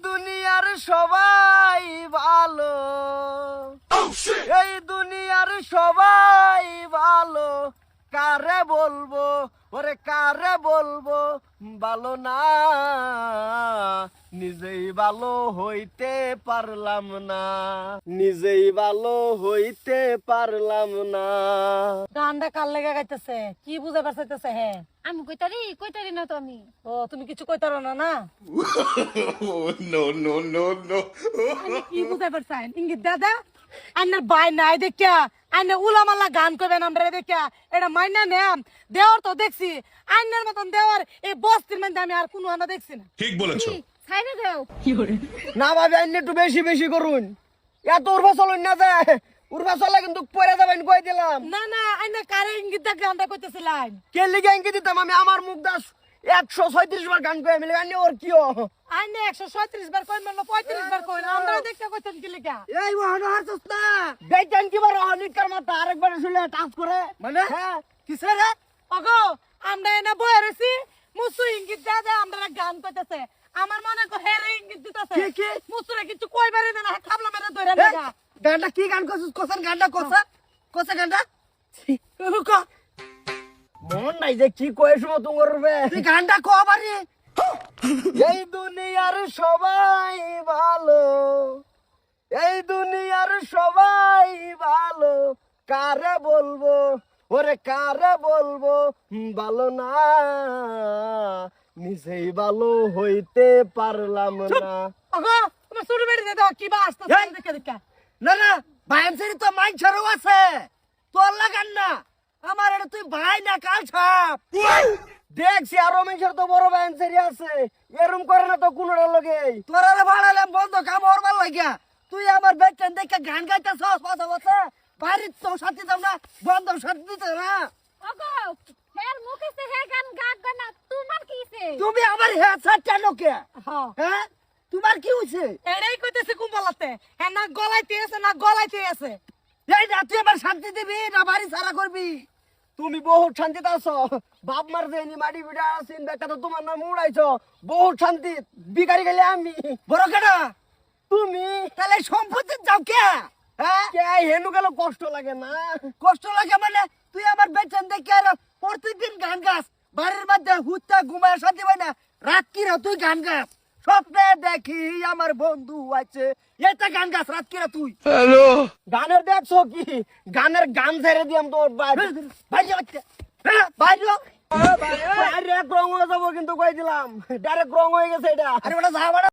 দুনিয়ার সবাই ভালো, এই দুনিয়ার সবাই ভালো, কারে বলবো ওরে কারে বলবো ভালো না, নিজেই ভালো হইতে পারলাম না, নিজেই ভালো হইতে পারলাম না। গানটা কার লেগে গাইতেছে, কি বুঝে পারছাইতেছে? হ্যাঁ আমি কইতারি না তো আমি। ও তুমি কিছু কইতারো না না? No, no, no, no. আমি কি বুঝে পারছেন ইঙ্গিত দাদা? আন্নার ভাই নাই দেখিয়া আন্না উলামালা গান কইবেন আমরা দেখিয়া এটা মাইনা নেম দেওয়ার তো দেখছি। আন্নার মতন দেওয়ার এই বস্তির মধ্যে আমি আর কোনো আনা দেখছি না। ঠিক বলেছো। ছাইরে দাও। না ভাবি আইন একটু বেশি বেশি করুন, এত উর্বা চলুন না যায়, উর্বা চলে কিন্তু পরে যাবেন কই দিলাম। না না আন্না কারে ইঙ্গিত দেখে আমরা কইতেছিলাম। কে লিগে ইঙ্গিত দিতাম আমি? আমার মুখ দাস 136 বার গান কয়ে মিলে আনি ওর কি আন্না 137 বার কই মারলো 35 বার কই আমরা দেখতে কইতেন কি লিগা? এই ওহানো হারছস না বেজান কি বার অনিকার মাথা আরেকবার শুলে টাচ করে মানে হ্যাঁ কিসে রে? ওগো আমরা এনা বইয়া রইছি, মুসু ইঙ্গিত দাদা আমরা গান কইতেছে। আমার মনে কো হেরে ইঙ্গিত দিতেছে। কি কি? মুসুরে কিছু কইবারে না, খাবলা মেরে ধরে এই, লাগা। গানটা কি গান করছিস? কোসেন গানটা কোসা কোসা গানটা রুকো মন নাই যে কি কইছ মত করবে তুই গানটা কো বাড়ি। এই দুনিয়ার সবাই ভালো, এই দুনিয়ার সবাই ভালো, কারে বলবো ওরে কারে বলবো ভালো না, নিজেই ভালো হইতে পারলাম না। ওগো তুমি শুরু বেরি দে দাও কি বা আসতেছে এই! দেখে দেখে। না না ভাইয়ের তো মাইছারও আছে, তোর লাগান না আমার এটা তুই ভাই না কাল ছাপ দেখছি আরো মানুষের তো বড় ভাইয়ের আছে, এরম করে না তো কোনটা লগে তোরা ভাড়ালাম বন্ধ কাম হরবার লাগিয়া তুই আমার বেটেন দেখে গান গাইতেছ কথা বলছে বাড়ির তো সাথে দাম না বন্ধ সাথে দিতে না। ওগো হের মুখে সে হে গান গানা তোমার কিছে? তুমি আমার হেডসেট কেন কে? হ্যাঁ হ্যাঁ তোমার কি হইছে? এটাই কইতেছে কুম্বালাতে। হ্যাঁ না গলাইতে আছে না গলাইতে আছে। এই না তুই আমার শান্তি দিবি না বাড়ি সারা করবি? তুমি বহুত শান্তিতে আছো, বাপ মার দেনি মাটি বিড়া আছেন বেটা তো তোমার নাম উড়াইছো, বহুত শান্তি বিকারি গেলে আমি বড় কেডা তুমি তাহলে সম্পত্তি যাও কে? হ্যাঁ কে হেনু গেল কষ্ট লাগে না? কষ্ট লাগে মানে তুই আমার বেচেন দেখে আর প্রতিদিন গান গাস বাড়ির মধ্যে হুত্তা ঘুমায় শান্তি পাই না, রাত কি রা তুই গান গাস স্বপ্নে দেখি আমার বন্ধু আছে, এটা গান গাছ রাত কিরা তুই? হ্যালো গানের দেখছো কি? গানের গান ছেড়ে দিয়াম তোর বাইরে বাইরে বাইরে রং হয়ে যাবো কিন্তু কই দিলাম ডাইরেক্ট রং হয়ে গেছে এটা। আরে ওটা যা